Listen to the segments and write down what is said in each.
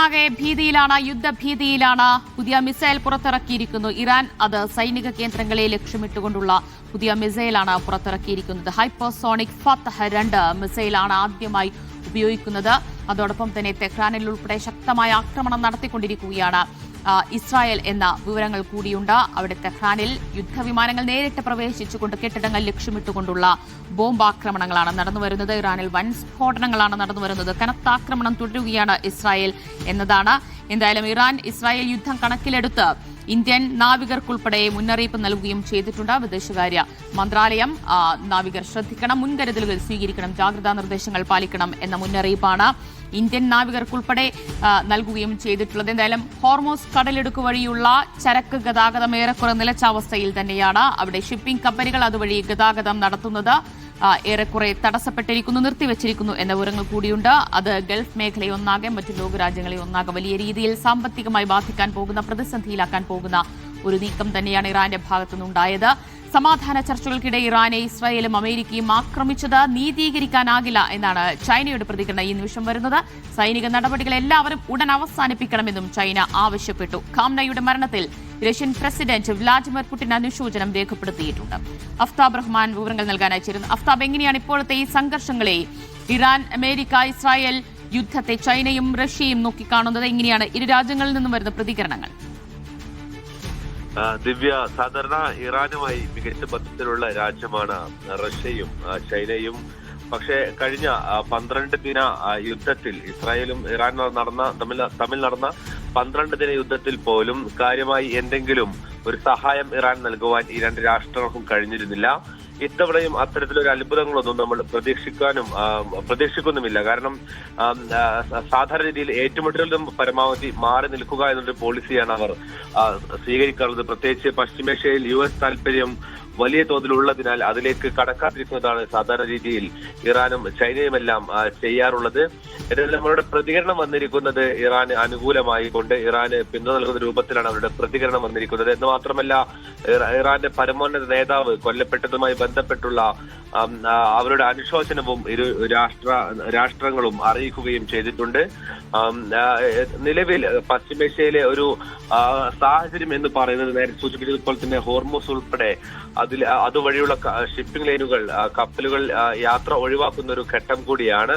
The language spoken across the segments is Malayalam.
ലോകമൊന്നാകെ ഭീതിയിലാണ്, യുദ്ധഭീതിയിലാണ്. പുതിയ മിസൈൽ പുറത്തിറക്കിയിരിക്കുന്നു ഇറാൻ. അത് സൈനിക കേന്ദ്രങ്ങളെ ലക്ഷ്യമിട്ടുകൊണ്ടുള്ള പുതിയ മിസൈലാണ് പുറത്തിറക്കിയിരിക്കുന്നത്. ഹൈപ്പർസോണിക് ഫത്തഹ് 2 മിസൈലാണ് ആദ്യമായി ഉപയോഗിക്കുന്നത്. അതോടൊപ്പം തന്നെ തെഹ്റാനിൽ ഉൾപ്പെടെ ശക്തമായ ആക്രമണം നടത്തിക്കൊണ്ടിരിക്കുകയാണ് ഇസ്രായേൽ എന്ന വിവരങ്ങൾ കൂടിയുണ്ട്. അവിടെ തെഹ്റാനിൽ യുദ്ധവിമാനങ്ങൾ നേരിട്ട് പ്രവേശിച്ചുകൊണ്ട് കെട്ടിടങ്ങൾ ലക്ഷ്യമിട്ടുകൊണ്ടുള്ള ബോംബാക്രമണങ്ങളാണ് നടന്നുവരുന്നത്. ഇറാനിൽ വൻ സ്ഫോടനങ്ങളാണ് നടന്നുവരുന്നത്. കനത്ത ആക്രമണം തുടരുകയാണ് ഇസ്രായേൽ എന്നതാണ്. എന്തായാലും ഇറാൻ ഇസ്രായേൽ യുദ്ധം കണക്കിലെടുത്ത് ഇന്ത്യൻ നാവികർക്കുൾപ്പെടെ മുന്നറിയിപ്പ് നൽകുകയും ചെയ്തിട്ടുണ്ട്. വിദേശകാര്യ മന്ത്രാലയം നാവികർ ശ്രദ്ധിക്കണം, മുൻകരുതലുകൾ സ്വീകരിക്കണം, ജാഗ്രതാ നിർദ്ദേശങ്ങൾ പാലിക്കണം എന്ന മുന്നറിയിപ്പാണ് ഇന്ത്യൻ നാവികർക്കുൾപ്പെടെ നൽകുകയും ചെയ്തിട്ടുള്ളത്. എന്തായാലും ഹോർമോസ് കടലിടുക്ക് വഴിയുള്ള ചരക്ക് ഗതാഗതം ഏറെക്കുറെ നിലച്ച അവസ്ഥയിൽ തന്നെയാണ്. അവിടെ ഷിപ്പിംഗ് കമ്പനികൾ അതുവഴി ഗതാഗതം നടത്തുന്നത് ഏറെക്കുറെ തടസ്സപ്പെട്ടിരിക്കുന്നു, നിർത്തിവച്ചിരിക്കുന്നു എന്ന വിവരങ്ങൾ കൂടിയുണ്ട്. അത് ഗൾഫ് മേഖലയെ ഒന്നാകെ മറ്റു ലോകരാജ്യങ്ങളെ ഒന്നാകെ വലിയ രീതിയിൽ സാമ്പത്തികമായി ബാധിക്കാൻ പോകുന്ന, പ്രതിസന്ധിയിലാക്കാൻ പോകുന്ന ഒരു നീക്കം തന്നെയാണ് ഇറാന്റെ ഭാഗത്തുനിന്നുണ്ടായത്. സമാധാന ചർച്ചകൾക്കിടെ ഇറാനെ ഇസ്രായേലും അമേരിക്കയും ആക്രമിച്ചത് നീതീകരിക്കാനാകില്ല എന്നാണ് ചൈനയുടെ പ്രതികരണം ഈ നിമിഷം വരുന്നത്. സൈനിക നടപടികൾ എല്ലാവരും ഉടൻ അവസാനിപ്പിക്കണമെന്നും ചൈന ആവശ്യപ്പെട്ടു. ഖാംനയുടെ മരണത്തിൽ റഷ്യൻ പ്രസിഡന്റ് വ്ളാഡിമിർ പുടിൻ അനുശോചനം രേഖപ്പെടുത്തിയിട്ടുണ്ട്. അഫ്താബ് റഹ്മാൻ വിവരങ്ങൾ നൽകാനായി ചേരുന്നു. അഫ്താബ്, എങ്ങനെയാണ് ഇപ്പോഴത്തെ ഈ സംഘർഷങ്ങളെ, ഇറാൻ, അമേരിക്ക, ഇസ്രായേൽ യുദ്ധത്തെ ചൈനയും റഷ്യയും നോക്കിക്കാണുന്നത്? എങ്ങനെയാണ് ഇരു രാജ്യങ്ങളിൽ നിന്നും വരുന്ന പ്രതികരണങ്ങൾ? ദിവ്യ, സാധാരണ ഇറാനുമായി മികച്ച ബന്ധത്തിലുള്ള രാജ്യമാണ് റഷ്യയും ചൈനയും. പക്ഷേ കഴിഞ്ഞ 12 ദിന യുദ്ധത്തിൽ ഇസ്രായേലും ഇറാനും തമ്മിൽ നടന്ന 12 ദിന യുദ്ധത്തിൽ പോലും കാര്യമായി എന്തെങ്കിലും ഒരു സഹായം ഇറാൻ നൽകുവാൻ ഈ രണ്ട് രാഷ്ട്രങ്ങൾക്കും കഴിഞ്ഞിരുന്നില്ല. ഇത്തവണയും അത്തരത്തിലൊരു അത്ഭുതങ്ങളൊന്നും നമ്മൾ പ്രതീക്ഷിക്കുന്നുമില്ല. കാരണം സാധാരണ രീതിയിൽ ഏറ്റുമുട്ടലിൽ നിന്നും പരമാവധി മാറി നിൽക്കുക എന്നൊരു പോളിസിയാണ് അവർ സ്വീകരിക്കാറുള്ളത്. പ്രത്യേകിച്ച് പശ്ചിമേഷ്യയിൽ US താല്പര്യം വലിയ തോതിലുള്ളതിനാൽ അതിലേക്ക് കടക്കാതിരിക്കുന്നതാണ് സാധാരണ രീതിയിൽ ഇറാനും ചൈനയുമെല്ലാം ചെയ്യാറുള്ളത്. എന്നാൽ അവരുടെ പ്രതികരണം വന്നിരിക്കുന്നത് ഇറാന് അനുകൂലമായി കൊണ്ട് ഇറാന് പിന്തുണ നൽകുന്ന രൂപത്തിലാണ് അവരുടെ പ്രതികരണം വന്നിരിക്കുന്നത്. എന്ന് മാത്രമല്ല, ഇറാന്റെ പരമോന്നത നേതാവ് കൊല്ലപ്പെട്ടതുമായി ബന്ധപ്പെട്ടുള്ള അവരുടെ അനുശോചനവും ഇരു രാഷ്ട്രങ്ങളും അറിയിക്കുകയും ചെയ്തിട്ടുണ്ട്. നിലവിൽ പശ്ചിമേഷ്യയിലെ ഒരു സാഹചര്യം എന്ന് പറയുന്നത് നേരെ സൂചിപ്പിച്ചതുപോലെ തന്നെ ഹോർമോസ് ഉൾപ്പെടെ അതുവഴിയുള്ള ഷിപ്പിംഗ് ലൈനുകൾ, കപ്പലുകൾ യാത്ര ഒഴിവാക്കുന്ന ഒരു ഘട്ടം കൂടിയാണ്.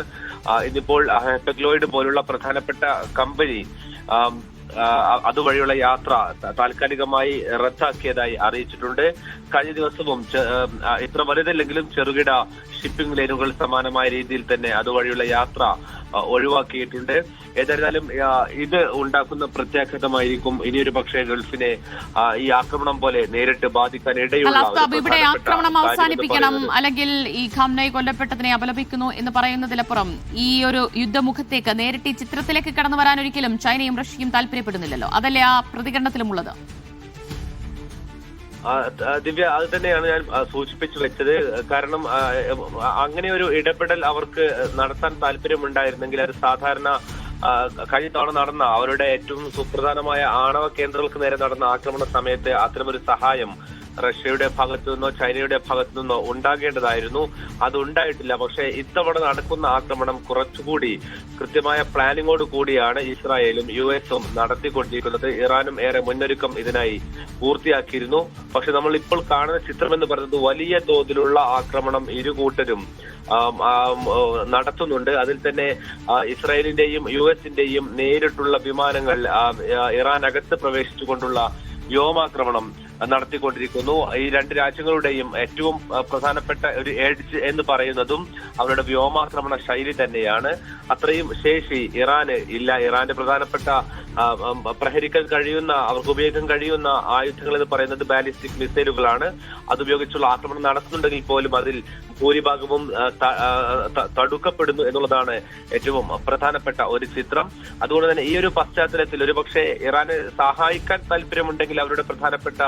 ഇന്നിപ്പോൾ ഹെപ്പഗ്ലോയിഡ് പോലുള്ള പ്രധാനപ്പെട്ട കമ്പനി അതുവഴിയുള്ള യാത്ര താൽക്കാലികമായി റദ്ദാക്കിയതായി അറിയിച്ചിട്ടുണ്ട്. കഴിഞ്ഞ ദിവസവും ഇത്ര വലുതല്ലെങ്കിലും ചെറുകിട ഷിപ്പിംഗ് ലൈനുകൾ സമാനമായ രീതിയിൽ തന്നെ അതുവഴിയുള്ള യാത്ര ഒഴിവാക്കിയിട്ടുണ്ട്. ഏതായാലും ഇത് ഉണ്ടാക്കുന്ന പ്രത്യാഘാതമായിരിക്കും ഇനിയൊരു പക്ഷേ ഗൾഫിനെ ഈ ആക്രമണം പോലെ നേരിട്ട് ബാധിക്കാൻ ഇടയുള്ള. ഇവിടെ ആക്രമണം അവസാനിപ്പിക്കണം, അല്ലെങ്കിൽ ഈ ഖാംനയി കൊല്ലപ്പെട്ടതിനെ അപലപിക്കുന്നു എന്ന് പറയുന്നതിലപ്പുറം ഈ ഒരു യുദ്ധമുഖത്തേക്ക് നേരിട്ട് ഈ ചിത്രത്തിലേക്ക് കടന്നു വരാൻ ഒരിക്കലും ചൈനയും റഷ്യയും താല്പര്യപ്പെടുന്നില്ലല്ലോ. അതല്ലേ ആ പ്രതികരണത്തിലുമുള്ളത്? ദിവ്യ, അത് തന്നെയാണ് ഞാൻ സൂചിപ്പിച്ചു വെച്ചത്. കാരണം അങ്ങനെ ഒരു ഇടപെടൽ അവർക്ക് നടത്താൻ താല്പര്യമുണ്ടായിരുന്നെങ്കിൽ അത് സാധാരണ കഴിഞ്ഞ തവണ നടന്ന അവരുടെ ഏറ്റവും സുപ്രധാനമായ ആണവ കേന്ദ്രങ്ങൾക്ക് നേരെ നടന്ന ആക്രമണ സമയത്ത് അത്തരമൊരു സഹായം റഷ്യയുടെ ഭാഗത്തു നിന്നോ ചൈനയുടെ ഭാഗത്തു നിന്നോ ഉണ്ടാകേണ്ടതായിരുന്നു. അതുണ്ടായിട്ടില്ല. പക്ഷേ ഇത്തവണ നടക്കുന്ന ആക്രമണം കുറച്ചുകൂടി കൃത്യമായ പ്ലാനിങ്ങോട് കൂടിയാണ് ഇസ്രായേലും US-ഉം നടത്തിക്കൊണ്ടിരിക്കുന്നത്. ഇറാനും ഏറെ മുന്നൊരുക്കം ഇതിനായി പൂർത്തിയാക്കിയിരുന്നു. പക്ഷെ നമ്മൾ ഇപ്പോൾ കാണുന്ന ചിത്രം എന്ന് പറയുന്നത് വലിയ തോതിലുള്ള ആക്രമണം ഇരു കൂട്ടരും നടത്തുന്നുണ്ട്. അതിൽ തന്നെ ഇസ്രായേലിന്റെയും US-ന്റെയും നേരിട്ടുള്ള വിമാനങ്ങൾ ഇറാനകത്ത് പ്രവേശിച്ചുകൊണ്ടുള്ള വ്യോമാക്രമണം നടത്തിക്കൊണ്ടിരിക്കുന്നു. ഈ രണ്ട് രാജ്യങ്ങളുടെയും ഏറ്റവും പ്രധാനപ്പെട്ട ഒരു എഡ്ജ് എന്ന് പറയുന്നതും അവരുടെ വ്യോമാക്രമണ ശൈലി തന്നെയാണ്. അത്രയും ശേഷി ഇറാന് ഇല്ല. ഇറാന്റെ പ്രധാനപ്പെട്ട പ്രഹരിക്കാൻ കഴിയുന്ന, അവർക്ക് ഉപയോഗിക്കാൻ കഴിയുന്ന ആയുധങ്ങൾ എന്ന് പറയുന്നത് ബാലിസ്റ്റിക് മിസൈലുകളാണ്. അതുപയോഗിച്ചുള്ള ആക്രമണം നടത്തുന്നുണ്ടെങ്കിൽ പോലും അതിൽ ഭൂരിഭാഗവും തടുക്കപ്പെടുന്നു എന്നുള്ളതാണ് ഏറ്റവും പ്രധാനപ്പെട്ട ഒരു ചിത്രം. അതുകൊണ്ട് തന്നെ ഈ ഒരു പശ്ചാത്തലത്തിൽ ഒരുപക്ഷെ ഇറാന് സഹായിക്കാൻ താല്പര്യമുണ്ടെങ്കിൽ അവരുടെ പ്രധാനപ്പെട്ട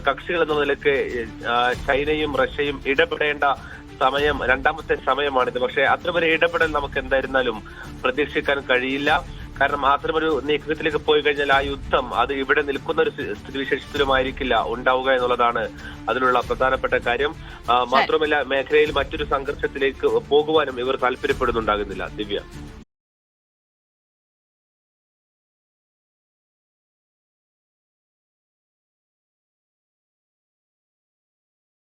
കക്ഷികൾ എന്ന നിലയ്ക്ക് ചൈനയും റഷ്യയും ഇടപെടേണ്ട സമയം, രണ്ടാമത്തെ സമയമാണിത്. പക്ഷെ അത്തരമൊരു ഇടപെടൽ നമുക്ക് എന്തായിരുന്നാലും പ്രതീക്ഷിക്കാൻ കഴിയില്ല. കാരണം അത്തരമൊരു നീക്കത്തിലേക്ക് പോയി കഴിഞ്ഞാൽ ആ യുദ്ധം അത് ഇവിടെ നിൽക്കുന്ന ഒരു സ്ഥിതിവിശേഷത്തിലുമായിരിക്കില്ല ഉണ്ടാവുക എന്നുള്ളതാണ് അതിലുള്ള പ്രധാനപ്പെട്ട കാര്യം. മാത്രമല്ല, മേഖലയിൽ മറ്റൊരു സംഘർഷത്തിലേക്ക് പോകുവാനും ഇവർ താല്പര്യപ്പെടുന്നുണ്ടാകുന്നില്ല. ദിവ്യ.